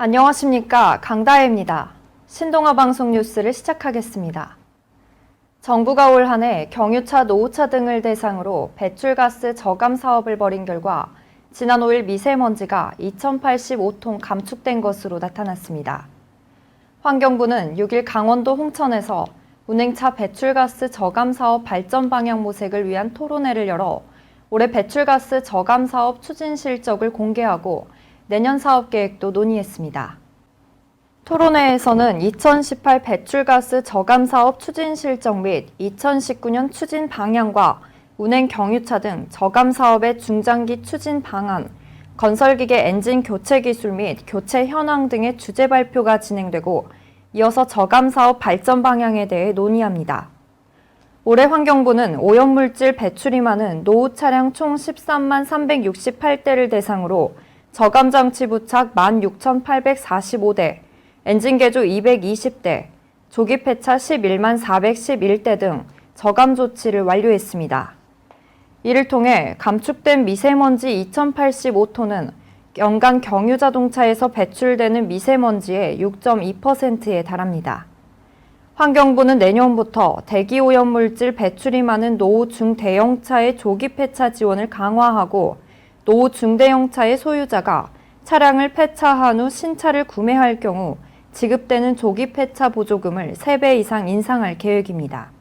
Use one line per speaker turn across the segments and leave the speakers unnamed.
안녕하십니까. 강다혜입니다. 신동아 방송 뉴스를 시작하겠습니다. 정부가 올 한 해 경유차, 노후차 등을 대상으로 배출가스 저감 사업을 벌인 결과 지난 5일 미세먼지가 2085톤 감축된 것으로 나타났습니다. 환경부는 6일 강원도 홍천에서 운행차 배출가스 저감 사업 발전 방향 모색을 위한 토론회를 열어 올해 배출가스 저감 사업 추진 실적을 공개하고 내년 사업 계획도 논의했습니다. 토론회에서는 2018 배출가스 저감 사업 추진 실적 및 2019년 추진 방향과 운행 경유차 등 저감 사업의 중장기 추진 방안, 건설기계 엔진 교체 기술 및 교체 현황 등의 주제 발표가 진행되고 이어서 저감 사업 발전 방향에 대해 논의합니다. 올해 환경부는 오염물질 배출이 많은 노후 차량 총 13만 368대를 대상으로 저감장치 부착 16,845대, 엔진 개조 220대, 조기 폐차 11만 411대 등 저감 조치를 완료했습니다. 이를 통해 감축된 미세먼지 2085톤은 연간 경유자동차에서 배출되는 미세먼지의 6.2%에 달합니다. 환경부는 내년부터 대기오염물질 배출이 많은 노후 중대형차의 조기 폐차 지원을 강화하고 노후 중대형차의 소유자가 차량을 폐차한 후 신차를 구매할 경우 지급되는 조기 폐차 보조금을 3배 이상 인상할 계획입니다.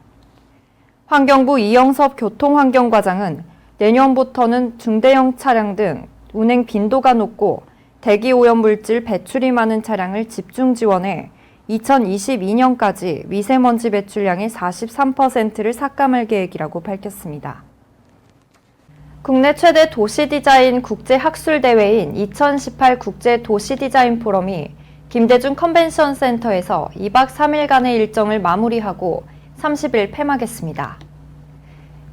환경부 이영섭 교통환경과장은 내년부터는 중대형 차량 등 운행 빈도가 높고 대기오염물질 배출이 많은 차량을 집중 지원해 2022년까지 미세먼지 배출량의 43%를 삭감할 계획이라고 밝혔습니다. 국내 최대 도시디자인 국제학술대회인 2018 국제도시디자인 포럼이 김대중 컨벤션센터에서 2박 3일간의 일정을 마무리하고 30일 폐막했습니다.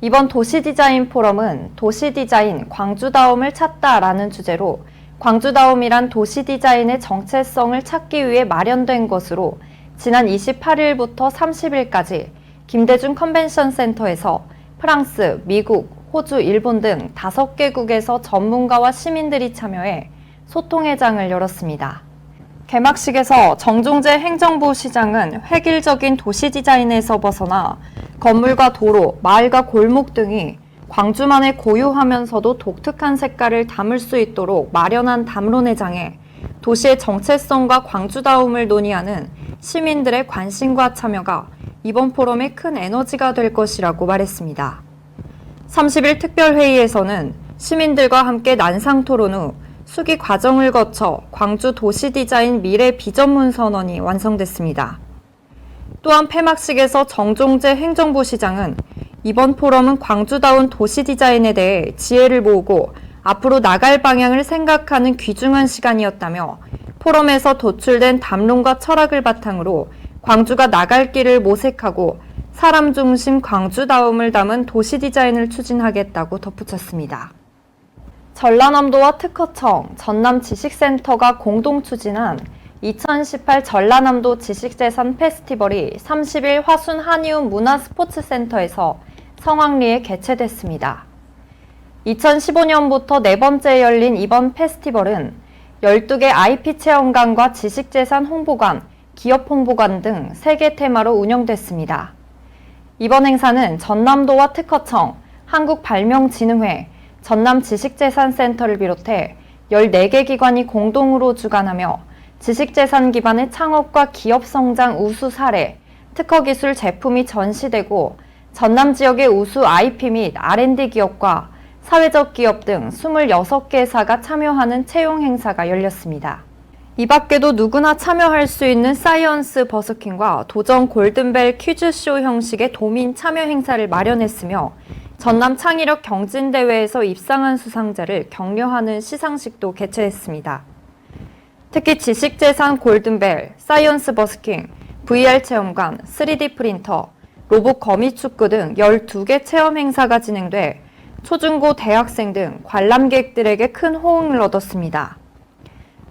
이번 도시디자인 포럼은 도시디자인 광주다움을 찾다라는 주제로 광주다움이란 도시디자인의 정체성을 찾기 위해 마련된 것으로 지난 28일부터 30일까지 김대중 컨벤션센터에서 프랑스, 미국, 호주, 일본 등 5개국에서 전문가와 시민들이 참여해 소통회장을 열었습니다. 개막식에서 정종재 행정부 시장은 획일적인 도시 디자인에서 벗어나 건물과 도로, 마을과 골목 등이 광주만의 고유하면서도 독특한 색깔을 담을 수 있도록 마련한 담론회장에 도시의 정체성과 광주다움을 논의하는 시민들의 관심과 참여가 이번 포럼의 큰 에너지가 될 것이라고 말했습니다. 30일 특별회의에서는 시민들과 함께 난상토론 후 수기 과정을 거쳐 광주 도시디자인 미래 비전문 선언이 완성됐습니다. 또한 폐막식에서 정종재 행정부 시장은 이번 포럼은 광주다운 도시디자인에 대해 지혜를 모으고 앞으로 나갈 방향을 생각하는 귀중한 시간이었다며 포럼에서 도출된 담론과 철학을 바탕으로 광주가 나갈 길을 모색하고 사람 중심 광주다움을 담은 도시 디자인을 추진하겠다고 덧붙였습니다. 전라남도와 특허청, 전남지식센터가 공동 추진한 2018 전라남도 지식재산 페스티벌이 30일 화순 한이움 문화스포츠센터에서 성황리에 개최됐습니다. 2015년부터 4번째 열린 이번 페스티벌은 12개 IP 체험관과 지식재산 홍보관, 기업 홍보관 등 3개 테마로 운영됐습니다. 이번 행사는 전남도와 특허청, 한국발명진흥회, 전남지식재산센터를 비롯해 14개 기관이 공동으로 주관하며 지식재산 기반의 창업과 기업 성장 우수 사례, 특허기술 제품이 전시되고 전남 지역의 우수 IP 및 R&D 기업과 사회적 기업 등 26개사가 참여하는 채용 행사가 열렸습니다. 이 밖에도 누구나 참여할 수 있는 사이언스 버스킹과 도전 골든벨 퀴즈쇼 형식의 도민 참여 행사를 마련했으며 전남 창의력 경진대회에서 입상한 수상자를 격려하는 시상식도 개최했습니다. 특히 지식재산 골든벨, 사이언스 버스킹, VR 체험관, 3D 프린터, 로봇 거미축구 등 12개 체험 행사가 진행돼 초중고 대학생 등 관람객들에게 큰 호응을 얻었습니다.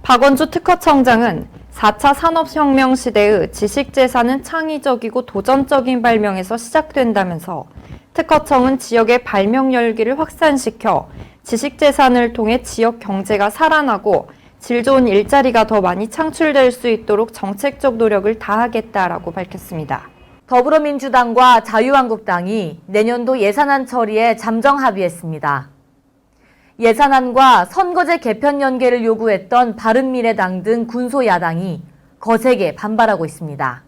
박원주 특허청장은 4차 산업혁명 시대의 지식재산은 창의적이고 도전적인 발명에서 시작된다면서 특허청은 지역의 발명 열기를 확산시켜 지식재산을 통해 지역 경제가 살아나고 질 좋은 일자리가 더 많이 창출될 수 있도록 정책적 노력을 다하겠다라고 밝혔습니다.
더불어민주당과 자유한국당이 내년도 예산안 처리에 잠정 합의했습니다. 예산안과 선거제 개편 연계를 요구했던 바른미래당 등 군소야당이 거세게 반발하고 있습니다.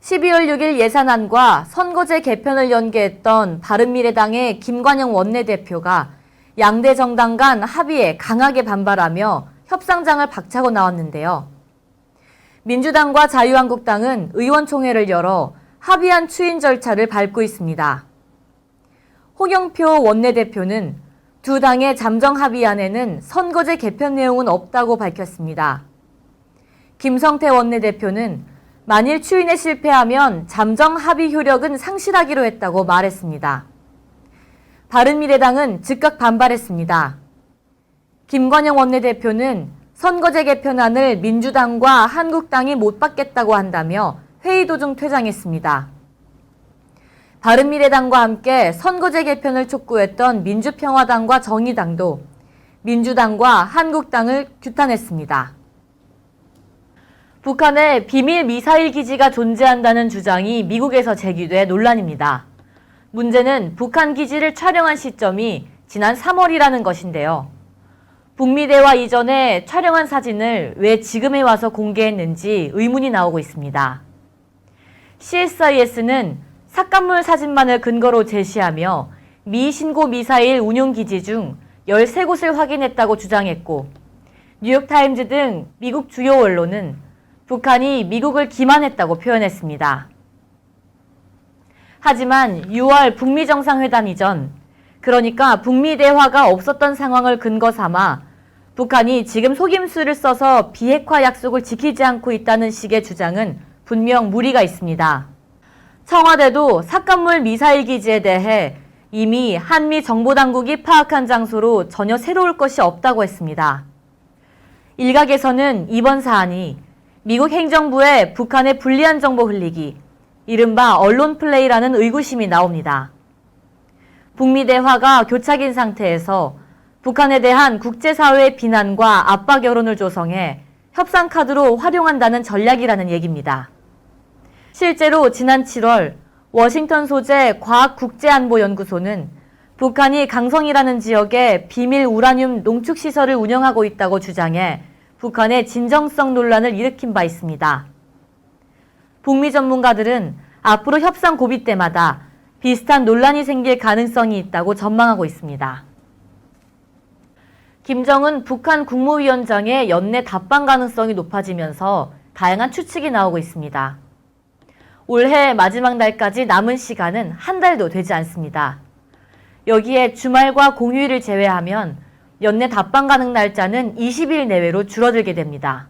12월 6일 예산안과 선거제 개편을 연계했던 바른미래당의 김관영 원내대표가 양대 정당 간 합의에 강하게 반발하며 협상장을 박차고 나왔는데요. 민주당과 자유한국당은 의원총회를 열어 합의안 추인 절차를 밟고 있습니다. 홍영표 원내대표는 두 당의 잠정 합의안에는 선거제 개편 내용은 없다고 밝혔습니다. 김성태 원내대표는 만일 추인에 실패하면 잠정 합의 효력은 상실하기로 했다고 말했습니다. 바른미래당은 즉각 반발했습니다. 김관영 원내대표는 선거제 개편안을 민주당과 한국당이 못 받겠다고 한다며 회의 도중 퇴장했습니다. 바른미래당과 함께 선거제 개편을 촉구했던 민주평화당과 정의당도 민주당과 한국당을 규탄했습니다. 북한에 비밀 미사일 기지가 존재한다는 주장이 미국에서 제기돼 논란입니다. 문제는 북한 기지를 촬영한 시점이 지난 3월이라는 것인데요. 북미 대화 이전에 촬영한 사진을 왜 지금에 와서 공개했는지 의문이 나오고 있습니다. CSIS는 삭감물 사진만을 근거로 제시하며 미 신고 미사일 운용 기지 중 13곳을 확인했다고 주장했고, 뉴욕타임즈 등 미국 주요 언론은 북한이 미국을 기만했다고 표현했습니다. 하지만 6월 북미 정상회담 이전, 그러니까 북미 대화가 없었던 상황을 근거 삼아 북한이 지금 속임수를 써서 비핵화 약속을 지키지 않고 있다는 식의 주장은 분명 무리가 있습니다. 청와대도 삭감물 미사일 기지에 대해 이미 한미 정보당국이 파악한 장소로 전혀 새로울 것이 없다고 했습니다. 일각에서는 이번 사안이 미국 행정부의 북한의 불리한 정보 흘리기, 이른바 언론 플레이라는 의구심이 나옵니다. 북미 대화가 교착인 상태에서 북한에 대한 국제사회의 비난과 압박 여론을 조성해 협상 카드로 활용한다는 전략이라는 얘기입니다. 실제로 지난 7월 워싱턴 소재 과학국제안보연구소는 북한이 강성이라는 지역에 비밀 우라늄 농축시설을 운영하고 있다고 주장해 북한의 진정성 논란을 일으킨 바 있습니다. 북미 전문가들은 앞으로 협상 고비 때마다 비슷한 논란이 생길 가능성이 있다고 전망하고 있습니다. 김정은 북한 국무위원장의 연내 답방 가능성이 높아지면서 다양한 추측이 나오고 있습니다. 올해 마지막 날까지 남은 시간은 한 달도 되지 않습니다. 여기에 주말과 공휴일을 제외하면 연내 답방 가능 날짜는 20일 내외로 줄어들게 됩니다.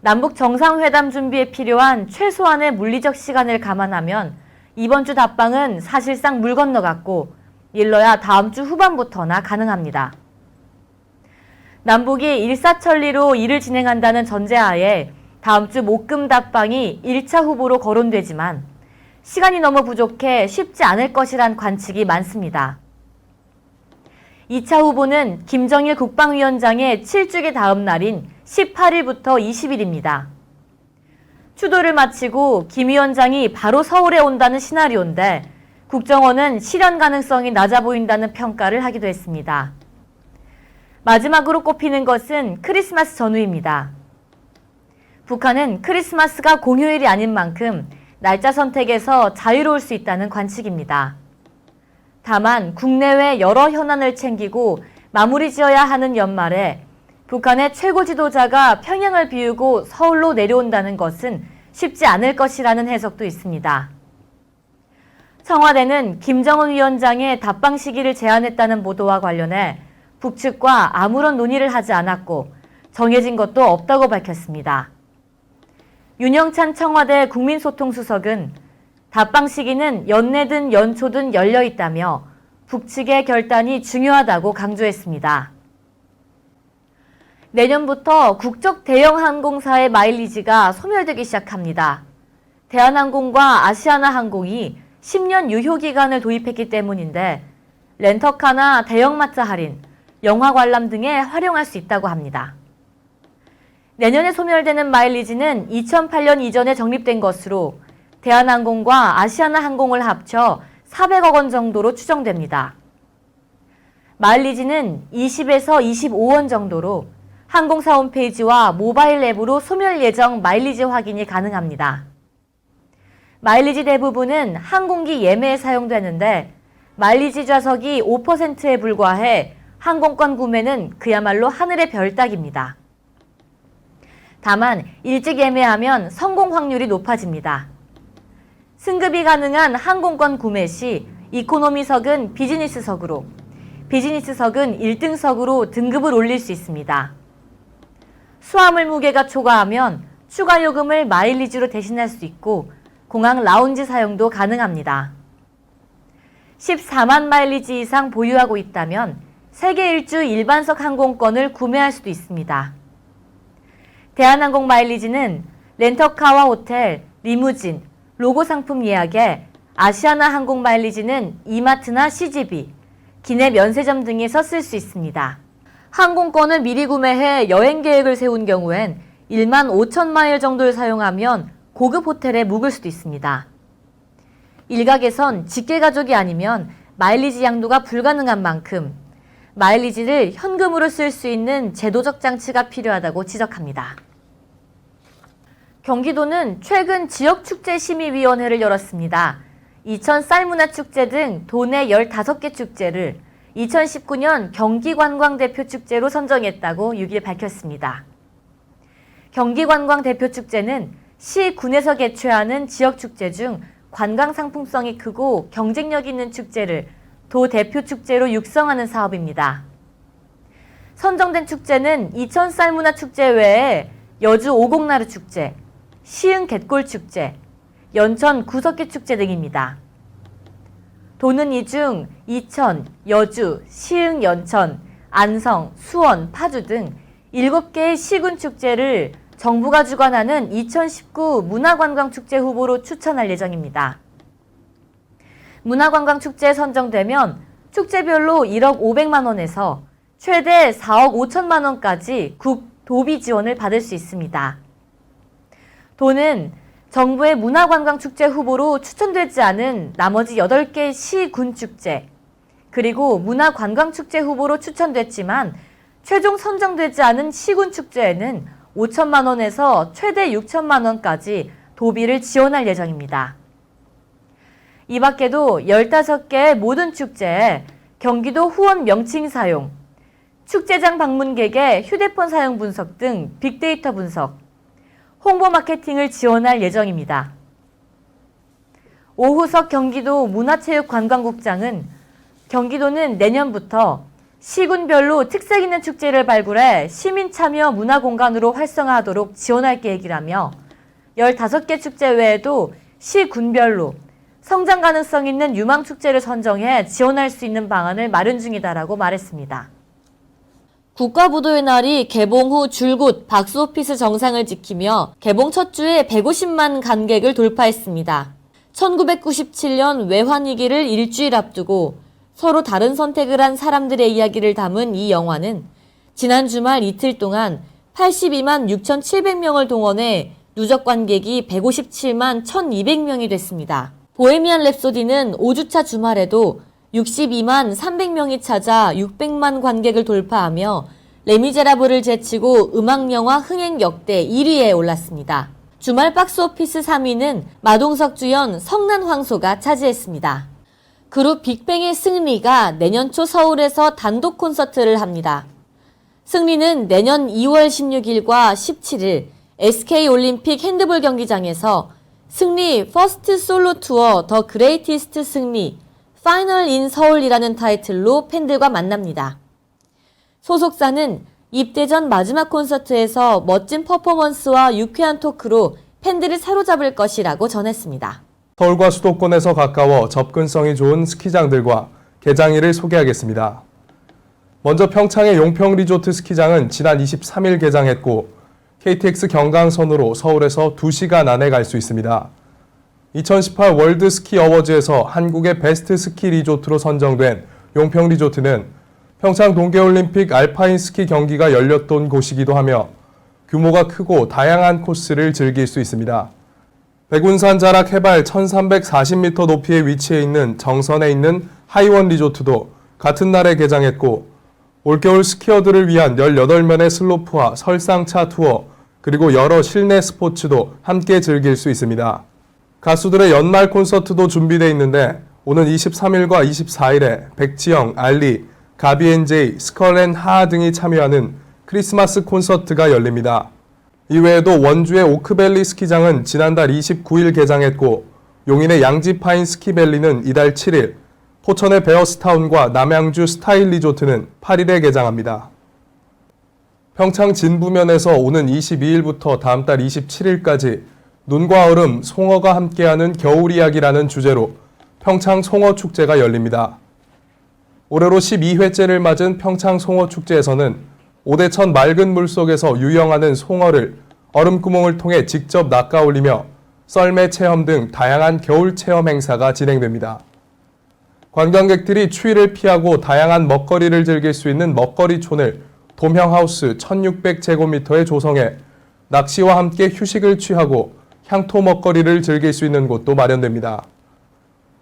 남북 정상회담 준비에 필요한 최소한의 물리적 시간을 감안하면 이번 주 답방은 사실상 물 건너갔고 일러야 다음 주 후반부터나 가능합니다. 남북이 일사천리로 일을 진행한다는 전제하에 다음 주 목금 답방이 1차 후보로 거론되지만 시간이 너무 부족해 쉽지 않을 것이란 관측이 많습니다. 2차 후보는 김정일 국방위원장의 7주기 다음 날인 18일부터 20일입니다. 추도를 마치고 김 위원장이 바로 서울에 온다는 시나리오인데 국정원은 실현 가능성이 낮아 보인다는 평가를 하기도 했습니다. 마지막으로 꼽히는 것은 크리스마스 전후입니다. 북한은 크리스마스가 공휴일이 아닌 만큼 날짜 선택에서 자유로울 수 있다는 관측입니다. 다만 국내외 여러 현안을 챙기고 마무리 지어야 하는 연말에 북한의 최고 지도자가 평양을 비우고 서울로 내려온다는 것은 쉽지 않을 것이라는 해석도 있습니다. 청와대는 김정은 위원장의 답방 시기를 제안했다는 보도와 관련해 북측과 아무런 논의를 하지 않았고 정해진 것도 없다고 밝혔습니다. 윤영찬 청와대 국민소통수석은 답방 시기는 연내든 연초든 열려 있다며 북측의 결단이 중요하다고 강조했습니다. 내년부터 국적 대형 항공사의 마일리지가 소멸되기 시작합니다. 대한항공과 아시아나항공이 10년 유효기간을 도입했기 때문인데 렌터카나 대형마차 할인, 영화 관람 등에 활용할 수 있다고 합니다. 내년에 소멸되는 마일리지는 2008년 이전에 적립된 것으로 대한항공과 아시아나항공을 합쳐 400억 원 정도로 추정됩니다. 마일리지는 20에서 25원 정도로 항공사 홈페이지와 모바일 앱으로 소멸 예정 마일리지 확인이 가능합니다. 마일리지 대부분은 항공기 예매에 사용되는데 마일리지 좌석이 5%에 불과해 항공권 구매는 그야말로 하늘의 별 따기입니다. 다만 일찍 예매하면 성공 확률이 높아집니다. 승급이 가능한 항공권 구매 시 이코노미석은 비즈니스석으로, 비즈니스석은 1등석으로 등급을 올릴 수 있습니다. 수화물 무게가 초과하면 추가 요금을 마일리지로 대신할 수 있고 공항 라운지 사용도 가능합니다. 14만 마일리지 이상 보유하고 있다면 세계 일주 일반석 항공권을 구매할 수도 있습니다. 대한항공 마일리지는 렌터카와 호텔, 리무진, 로고 상품 예약에 아시아나 항공 마일리지는 이마트나 CGV, 기내 면세점 등에서 쓸 수 있습니다. 항공권을 미리 구매해 여행 계획을 세운 경우엔 1만 5천 마일 정도를 사용하면 고급 호텔에 묵을 수도 있습니다. 일각에선 직계가족이 아니면 마일리지 양도가 불가능한 만큼 마일리지를 현금으로 쓸 수 있는 제도적 장치가 필요하다고 지적합니다. 경기도는 최근 지역축제심의위원회를 열었습니다. 이천 쌀문화축제 등 도내 15개 축제를 2019년 경기관광대표축제로 선정했다고 6일 밝혔습니다. 경기관광대표축제는 시, 군에서 개최하는 지역축제 중 관광 상품성이 크고 경쟁력 있는 축제를 도 대표 축제로 육성하는 사업입니다. 선정된 축제는 이천 쌀문화축제 외에 여주 오곡나루 축제, 시흥 갯골 축제, 연천 구석기 축제 등입니다. 도는 이 중 이천, 여주, 시흥, 연천, 안성, 수원, 파주 등 7개의 시군 축제를 정부가 주관하는 2019 문화관광축제 후보로 추천할 예정입니다. 문화관광축제에 선정되면 축제별로 1억 500만 원에서 최대 4억 5천만 원까지 국, 도비 지원을 받을 수 있습니다. 도는 정부의 문화관광축제 후보로 추천되지 않은 나머지 8개 시, 군 축제, 그리고 문화관광축제 후보로 추천됐지만 최종 선정되지 않은 시군 축제에는 5천만 원에서 최대 6천만 원까지 도비를 지원할 예정입니다. 이 밖에도 15개의 모든 축제에 경기도 후원 명칭 사용, 축제장 방문객의 휴대폰 사용 분석 등 빅데이터 분석, 홍보 마케팅을 지원할 예정입니다. 오후석 경기도 문화체육관광국장은 경기도는 내년부터 시군별로 특색 있는 축제를 발굴해 시민 참여 문화공간으로 활성화하도록 지원할 계획이라며 15개 축제 외에도 시군별로 성장 가능성 있는 유망축제를 선정해 지원할 수 있는 방안을 마련 중이다라고 말했습니다. 국가부도의 날이 개봉 후 줄곧 박스오피스 정상을 지키며 개봉 첫 주에 150만 관객을 돌파했습니다. 1997년 외환위기를 일주일 앞두고 서로 다른 선택을 한 사람들의 이야기를 담은 이 영화는 지난 주말 이틀 동안 82만 6,700명을 동원해 누적 관객이 157만 1,200명이 됐습니다. 보헤미안 랩소디는 5주차 주말에도 62만 300명이 찾아 600만 관객을 돌파하며 레미제라블을 제치고 음악영화 흥행 역대 1위에 올랐습니다. 주말 박스오피스 3위는 마동석 주연 성난황소가 차지했습니다. 그룹 빅뱅의 승리가 내년 초 서울에서 단독 콘서트를 합니다. 승리는 내년 2월 16일과 17일 SK올림픽 핸드볼 경기장에서 승리 퍼스트 솔로 투어 더 그레이티스트 승리 파이널 인 서울이라는 타이틀로 팬들과 만납니다. 소속사는 입대 전 마지막 콘서트에서 멋진 퍼포먼스와 유쾌한 토크로 팬들을 사로잡을 것이라고 전했습니다.
서울과 수도권에서 가까워 접근성이 좋은 스키장들과 개장일을 소개하겠습니다. 먼저 평창의 용평리조트 스키장은 지난 23일 개장했고 KTX 경강선으로 서울에서 2시간 안에 갈 수 있습니다. 2018 월드 스키 어워즈에서 한국의 베스트 스키 리조트로 선정된 용평리조트는 평창 동계올림픽 알파인 스키 경기가 열렸던 곳이기도 하며 규모가 크고 다양한 코스를 즐길 수 있습니다. 백운산 자락 해발 1340m 높이에 위치해 있는 정선에 있는 하이원 리조트도 같은 날에 개장했고 올겨울 스키어들을 위한 18면의 슬로프와 설상차 투어 그리고 여러 실내 스포츠도 함께 즐길 수 있습니다. 가수들의 연말 콘서트도 준비되어 있는데 오는 23일과 24일에 백지영, 알리, 가비앤제이, 스컬앤 하하 등이 참여하는 크리스마스 콘서트가 열립니다. 이외에도 원주의 오크밸리 스키장은 지난달 29일 개장했고 용인의 양지파인 스키밸리는 이달 7일, 포천의 베어스타운과 남양주 스타일 리조트는 8일에 개장합니다. 평창 진부면에서 오는 22일부터 다음 달 27일까지 눈과 얼음, 송어가 함께하는 겨울 이야기라는 주제로 평창 송어축제가 열립니다. 올해로 12회째를 맞은 평창 송어축제에서는 오대천 맑은 물속에서 유영하는 송어를 얼음구멍을 통해 직접 낚아올리며 썰매 체험 등 다양한 겨울 체험 행사가 진행됩니다. 관광객들이 추위를 피하고 다양한 먹거리를 즐길 수 있는 먹거리촌을 돔형하우스 1600제곱미터에 조성해 낚시와 함께 휴식을 취하고 향토 먹거리를 즐길 수 있는 곳도 마련됩니다.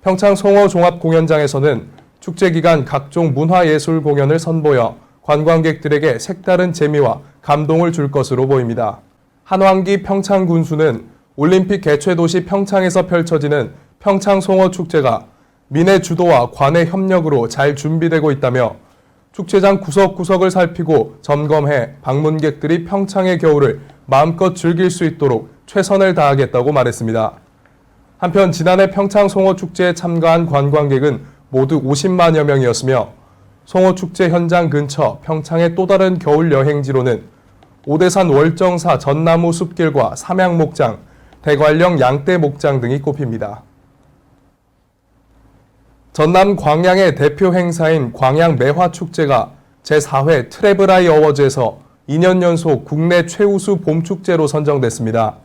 평창 송어 종합공연장에서는 축제 기간 각종 문화예술 공연을 선보여 관광객들에게 색다른 재미와 감동을 줄 것으로 보입니다. 한왕기 평창군수는 올림픽 개최도시 평창에서 펼쳐지는 평창 송어축제가 민의 주도와 관의 협력으로 잘 준비되고 있다며 축제장 구석구석을 살피고 점검해 방문객들이 평창의 겨울을 마음껏 즐길 수 있도록 최선을 다하겠다고 말했습니다. 한편 지난해 평창 송어축제에 참가한 관광객은 모두 50만여 명이었으며 송어축제 현장 근처 평창의 또 다른 겨울 여행지로는 오대산 월정사 전나무 숲길과 삼양목장, 대관령 양떼목장 등이 꼽힙니다. 전남 광양의 대표 행사인 광양 매화축제가 제4회 트래블아이 어워즈에서 2년 연속 국내 최우수 봄축제로 선정됐습니다.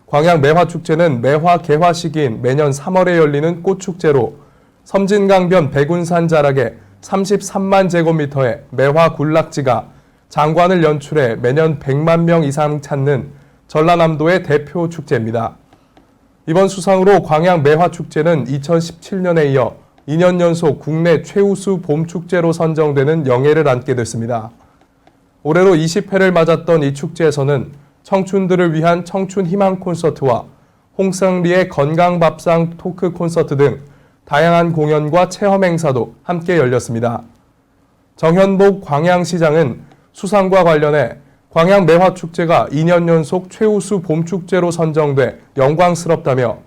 광양 매화축제는 매화 개화 시기인 매년 3월에 열리는 꽃축제로 섬진강변 백운산 자락에 33만 제곱미터의 매화 군락지가 장관을 연출해 매년 100만 명 이상 찾는 전라남도의 대표 축제입니다. 이번 수상으로 광양 매화축제는 2017년에 이어 2년 연속 국내 최우수 봄축제로 선정되는 영예를 안게 됐습니다. 올해로 20회를 맞았던 이 축제에서는 청춘들을 위한 청춘 희망 콘서트와 홍상리의 건강밥상 토크 콘서트 등 다양한 공연과 체험 행사도 함께 열렸습니다. 정현복 광양시장은 수상과 관련해 광양 매화축제가 2년 연속 최우수 봄축제로 선정돼 영광스럽다며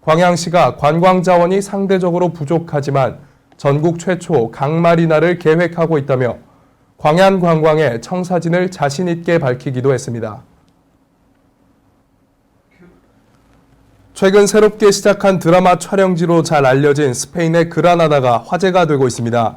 광양시가 관광자원이 상대적으로 부족하지만 전국 최초 강마리나를 계획하고 있다며 광양 관광의 청사진을 자신 있게 밝히기도 했습니다. 최근 새롭게 시작한 드라마 촬영지로 잘 알려진 스페인의 그라나다가 화제가 되고 있습니다.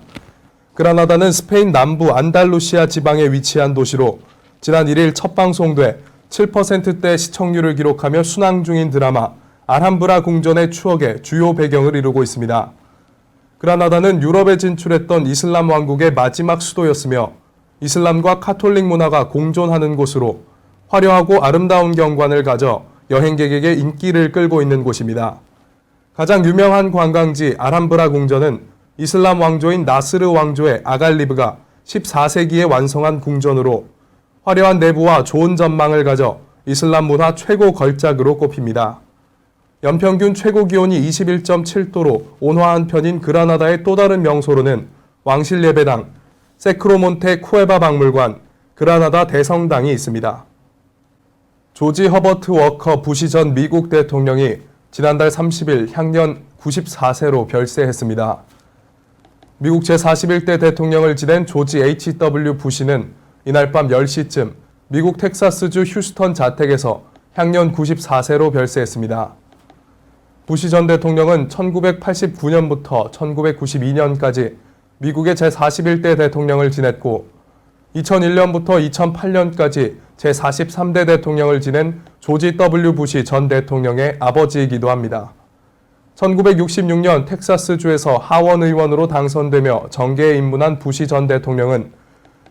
그라나다는 스페인 남부 안달루시아 지방에 위치한 도시로 지난 1일 첫 방송돼 7%대 시청률을 기록하며 순항 중인 드라마 알함브라 궁전의 추억의 주요 배경을 이루고 있습니다. 그라나다는 유럽에 진출했던 이슬람 왕국의 마지막 수도였으며 이슬람과 카톨릭 문화가 공존하는 곳으로 화려하고 아름다운 경관을 가져 여행객에게 인기를 끌고 있는 곳입니다. 가장 유명한 관광지 알함브라 궁전은 이슬람 왕조인 나스르 왕조의 아갈리브가 14세기에 완성한 궁전으로 화려한 내부와 좋은 전망을 가져 이슬람 문화 최고 걸작으로 꼽힙니다. 연평균 최고 기온이 21.7도로 온화한 편인 그라나다의 또 다른 명소로는 왕실 예배당, 세크로몬테 쿠에바 박물관, 그라나다 대성당이 있습니다. 조지 허버트 워커 부시 전 미국 대통령이 지난달 30일 향년 94세로 별세했습니다. 미국 제41대 대통령을 지낸 조지 H.W. 부시는 이날 밤 10시쯤 미국 텍사스주 휴스턴 자택에서 향년 94세로 별세했습니다. 부시 전 대통령은 1989년부터 1992년까지 미국의 제41대 대통령을 지냈고 2001년부터 2008년까지 제43대 대통령을 지낸 조지 W. 부시 전 대통령의 아버지이기도 합니다. 1966년 텍사스주에서 하원 의원으로 당선되며 정계에 입문한 부시 전 대통령은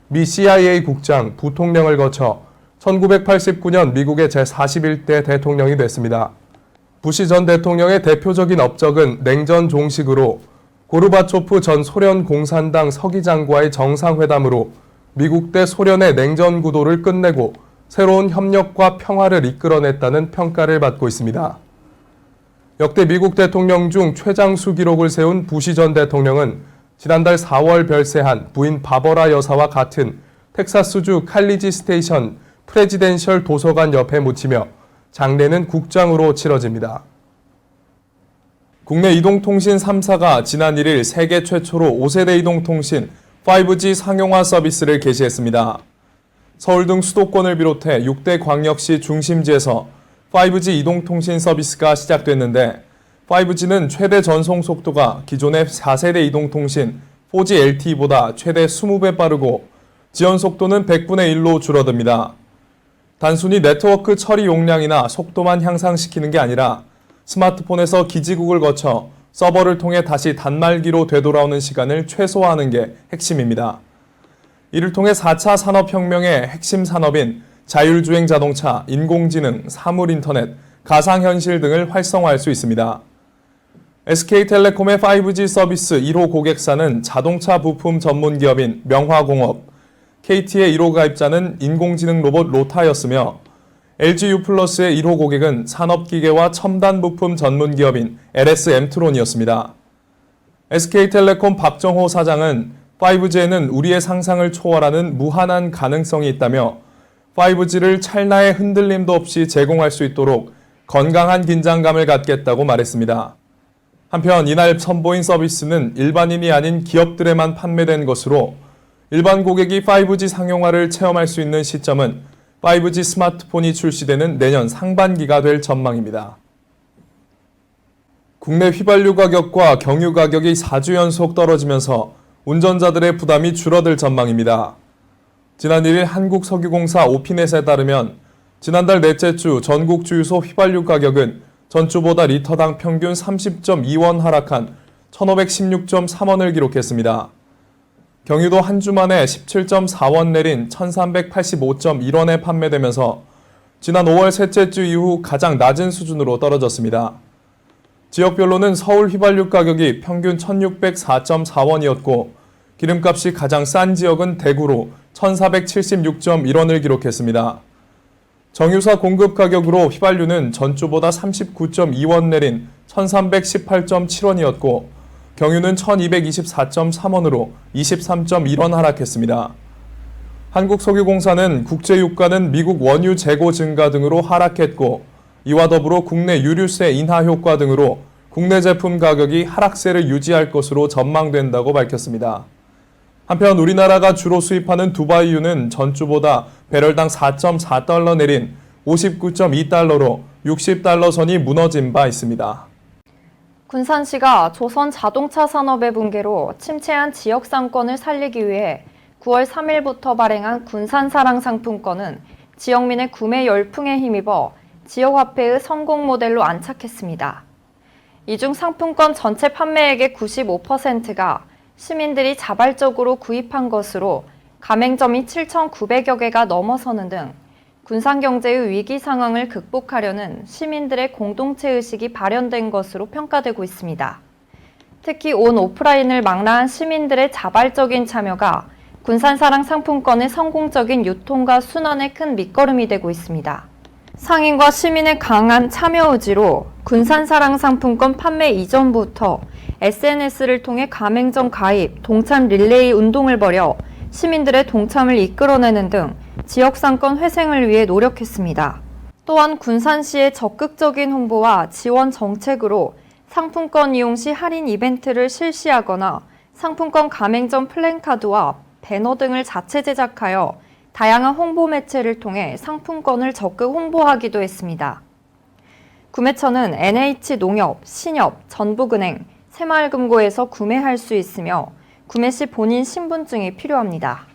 미 CIA 국장, 부통령을 거쳐 1989년 미국의 제41대 대통령이 됐습니다. 부시 전 대통령의 대표적인 업적은 냉전 종식으로 고르바초프 전 소련 공산당 서기장과의 정상회담으로 미국 대 소련의 냉전 구도를 끝내고 새로운 협력과 평화를 이끌어냈다는 평가를 받고 있습니다. 역대 미국 대통령 중 최장수 기록을 세운 부시 전 대통령은 지난달 4월 별세한 부인 바버라 여사와 같은 텍사스주 칼리지 스테이션 프레지덴셜 도서관 옆에 묻히며 장례는 국장으로 치러집니다. 국내 이동통신 3사가 지난 1일 세계 최초로 5세대 이동통신 5G 상용화 서비스를 개시했습니다. 서울 등 수도권을 비롯해 6대 광역시 중심지에서 5G 이동통신 서비스가 시작됐는데 5G는 최대 전송 속도가 기존의 4세대 이동통신 4G LTE보다 최대 20배 빠르고 지연 속도는 100분의 1로 줄어듭니다. 단순히 네트워크 처리 용량이나 속도만 향상시키는 게 아니라 스마트폰에서 기지국을 거쳐 서버를 통해 다시 단말기로 되돌아오는 시간을 최소화하는 게 핵심입니다. 이를 통해 4차 산업혁명의 핵심 산업인 자율주행 자동차, 인공지능, 사물인터넷, 가상현실 등을 활성화할 수 있습니다. SK텔레콤의 5G 서비스 1호 고객사는 자동차 부품 전문 기업인 명화공업, KT의 1호 가입자는 인공지능 로봇 로타였으며 LG유플러스의 1호 고객은 산업기계와 첨단 부품 전문 기업인 LS엠트론이었습니다. SK텔레콤 박정호 사장은 5G에는 우리의 상상을 초월하는 무한한 가능성이 있다며 5G를 찰나의 흔들림도 없이 제공할 수 있도록 건강한 긴장감을 갖겠다고 말했습니다. 한편 이날 선보인 서비스는 일반인이 아닌 기업들에만 판매된 것으로 일반 고객이 5G 상용화를 체험할 수 있는 시점은 5G 스마트폰이 출시되는 내년 상반기가 될 전망입니다. 국내 휘발유 가격과 경유 가격이 4주 연속 떨어지면서 운전자들의 부담이 줄어들 전망입니다. 지난 1일 한국석유공사 오피넷에 따르면 지난달 넷째 주 전국 주유소 휘발유 가격은 전주보다 리터당 평균 30.2원 하락한 1,516.3원을 기록했습니다. 경유도 한 주 만에 17.4원 내린 1,385.1원에 판매되면서 지난 5월 셋째 주 이후 가장 낮은 수준으로 떨어졌습니다. 지역별로는 서울 휘발유 가격이 평균 1,604.4원이었고 기름값이 가장 싼 지역은 대구로 1,476.1원을 기록했습니다. 정유사 공급 가격으로 휘발유는 전주보다 39.2원 내린 1,318.7원이었고 경유는 1,224.3원으로 23.1원 하락했습니다. 한국석유공사는 국제유가는 미국 원유 재고 증가 등으로 하락했고 이와 더불어 국내 유류세 인하 효과 등으로 국내 제품 가격이 하락세를 유지할 것으로 전망된다고 밝혔습니다. 한편 우리나라가 주로 수입하는 두바이유는 전주보다 배럴당 4.4달러 내린 59.2달러로 60달러 선이 무너진 바 있습니다.
군산시가 조선 자동차 산업의 붕괴로 침체한 지역 상권을 살리기 위해 9월 3일부터 발행한 군산사랑 상품권은 지역민의 구매 열풍에 힘입어 지역화폐의 성공 모델로 안착했습니다. 이 중 상품권 전체 판매액의 95%가 시민들이 자발적으로 구입한 것으로 가맹점이 7,900여 개가 넘어서는 등 군산 경제의 위기 상황을 극복하려는 시민들의 공동체의식이 발현된 것으로 평가되고 있습니다. 특히 온 오프라인을 망라한 시민들의 자발적인 참여가 군산사랑 상품권의 성공적인 유통과 순환에 큰 밑거름이 되고 있습니다. 상인과 시민의 강한 참여 의지로 군산사랑 상품권 판매 이전부터 SNS를 통해 가맹점 가입, 동참 릴레이 운동을 벌여 시민들의 동참을 이끌어내는 등 지역상권 회생을 위해 노력했습니다. 또한 군산시의 적극적인 홍보와 지원 정책으로 상품권 이용 시 할인 이벤트를 실시하거나 상품권 가맹점 플랜카드와 배너 등을 자체 제작하여 다양한 홍보 매체를 통해 상품권을 적극 홍보하기도 했습니다. 구매처는 NH농협, 신협, 전북은행, 새마을금고에서 구매할 수 있으며 구매 시 본인 신분증이 필요합니다.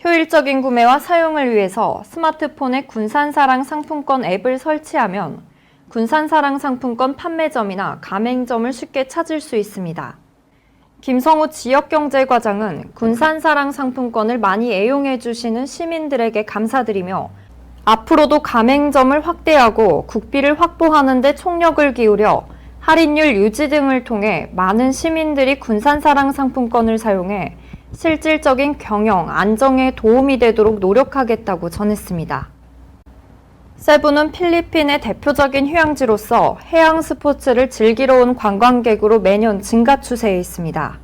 효율적인 구매와 사용을 위해서 스마트폰에 군산사랑 상품권 앱을 설치하면 군산사랑 상품권 판매점이나 가맹점을 쉽게 찾을 수 있습니다. 김성우 지역경제과장은 군산사랑 상품권을 많이 애용해 주시는 시민들에게 감사드리며 앞으로도 가맹점을 확대하고 국비를 확보하는 데 총력을 기울여 할인율 유지 등을 통해 많은 시민들이 군산사랑 상품권을 사용해 실질적인 경영, 안정에 도움이 되도록 노력하겠다고 전했습니다. 세부는 필리핀의 대표적인 휴양지로서 해양 스포츠를 즐기러 온 관광객으로 매년 증가 추세에 있습니다.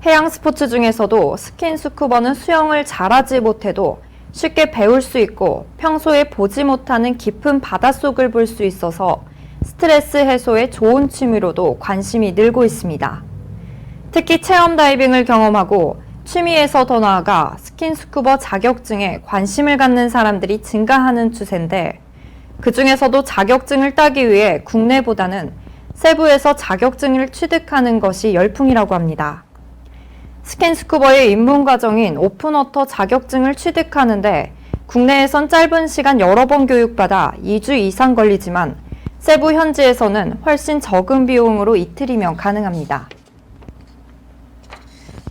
해양 스포츠 중에서도 스킨스쿠버는 수영을 잘하지 못해도 쉽게 배울 수 있고 평소에 보지 못하는 깊은 바닷속을 볼 수 있어서 스트레스 해소에 좋은 취미로도 관심이 늘고 있습니다. 특히 체험 다이빙을 경험하고 취미에서 더 나아가 스킨스쿠버 자격증에 관심을 갖는 사람들이 증가하는 추세인데 그 중에서도 자격증을 따기 위해 국내보다는 세부에서 자격증을 취득하는 것이 열풍이라고 합니다. 스킨스쿠버의 입문 과정인 오픈워터 자격증을 취득하는데 국내에선 짧은 시간 여러 번 교육받아 2주 이상 걸리지만 세부 현지에서는 훨씬 적은 비용으로 이틀이면 가능합니다.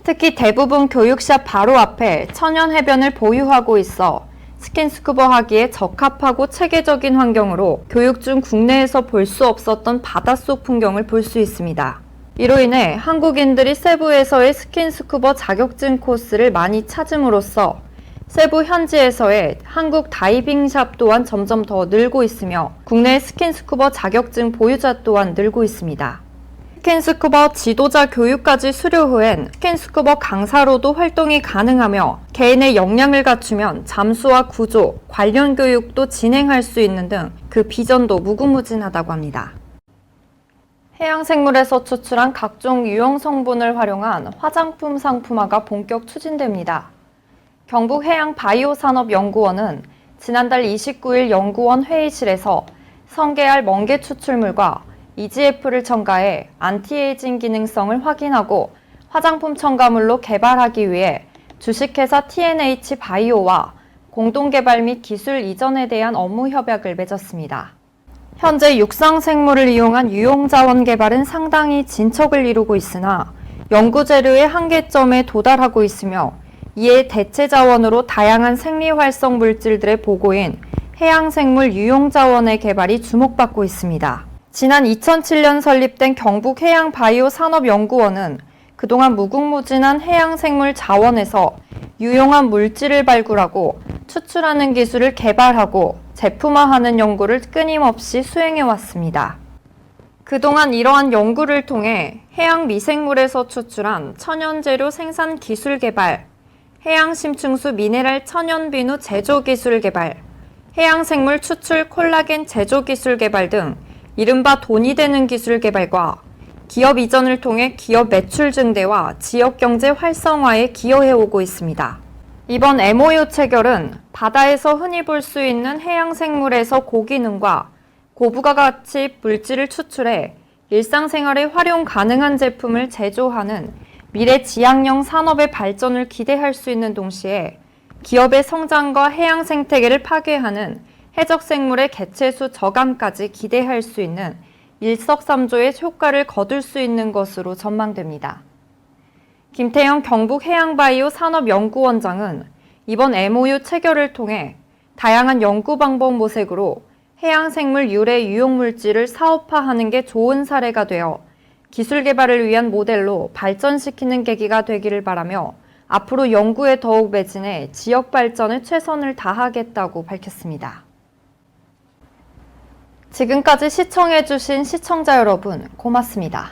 특히 대부분 교육샵 바로 앞에 천연 해변을 보유하고 있어 스킨스쿠버 하기에 적합하고 체계적인 환경으로 교육 중 국내에서 볼 수 없었던 바닷속 풍경을 볼 수 있습니다. 이로 인해 한국인들이 세부에서의 스킨스쿠버 자격증 코스를 많이 찾음으로써 세부 현지에서의 한국 다이빙샵 또한 점점 더 늘고 있으며 국내 스킨스쿠버 자격증 보유자 또한 늘고 있습니다. 스킨스쿠버 지도자 교육까지 수료 후엔 스킨스쿠버 강사로도 활동이 가능하며 개인의 역량을 갖추면 잠수와 구조, 관련 교육도 진행할 수 있는 등 그 비전도 무궁무진하다고 합니다. 해양생물에서 추출한 각종 유용 성분을 활용한 화장품 상품화가 본격 추진됩니다. 경북해양바이오산업연구원은 지난달 29일 연구원 회의실에서 성게알 멍게 추출물과 EGF를 첨가해 안티에이징 기능성을 확인하고 화장품 첨가물로 개발하기 위해 주식회사 TNH 바이오와 공동개발 및 기술 이전에 대한 업무 협약을 맺었습니다. 현재 육상생물을 이용한 유용자원 개발은 상당히 진척을 이루고 있으나 연구재료의 한계점에 도달하고 있으며 이에 대체 자원으로 다양한 생리활성 물질들의 보고인 해양생물 유용자원의 개발이 주목받고 있습니다. 지난 2007년 설립된 경북해양바이오산업연구원은 그동안 무궁무진한 해양생물 자원에서 유용한 물질을 발굴하고 추출하는 기술을 개발하고 제품화하는 연구를 끊임없이 수행해왔습니다. 그동안 이러한 연구를 통해 해양 미생물에서 추출한 천연재료 생산 기술 개발, 해양심층수 미네랄 천연비누 제조 기술 개발, 해양생물 추출 콜라겐 제조 기술 개발 등 이른바 돈이 되는 기술 개발과 기업 이전을 통해 기업 매출 증대와 지역경제 활성화에 기여해오고 있습니다. 이번 MOU 체결은 바다에서 흔히 볼 수 있는 해양생물에서 고기능과 고부가 가치 물질을 추출해 일상생활에 활용 가능한 제품을 제조하는 미래 지향형 산업의 발전을 기대할 수 있는 동시에 기업의 성장과 해양 생태계를 파괴하는 해적생물의 개체수 저감까지 기대할 수 있는 일석삼조의 효과를 거둘 수 있는 것으로 전망됩니다. 김태형 경북해양바이오 산업연구원장은 이번 MOU 체결을 통해 다양한 연구 방법 모색으로 해양생물 유래 유용물질을 사업화하는 게 좋은 사례가 되어 기술 개발을 위한 모델로 발전시키는 계기가 되기를 바라며 앞으로 연구에 더욱 매진해 지역 발전에 최선을 다하겠다고 밝혔습니다. 지금까지 시청해주신 시청자 여러분 고맙습니다.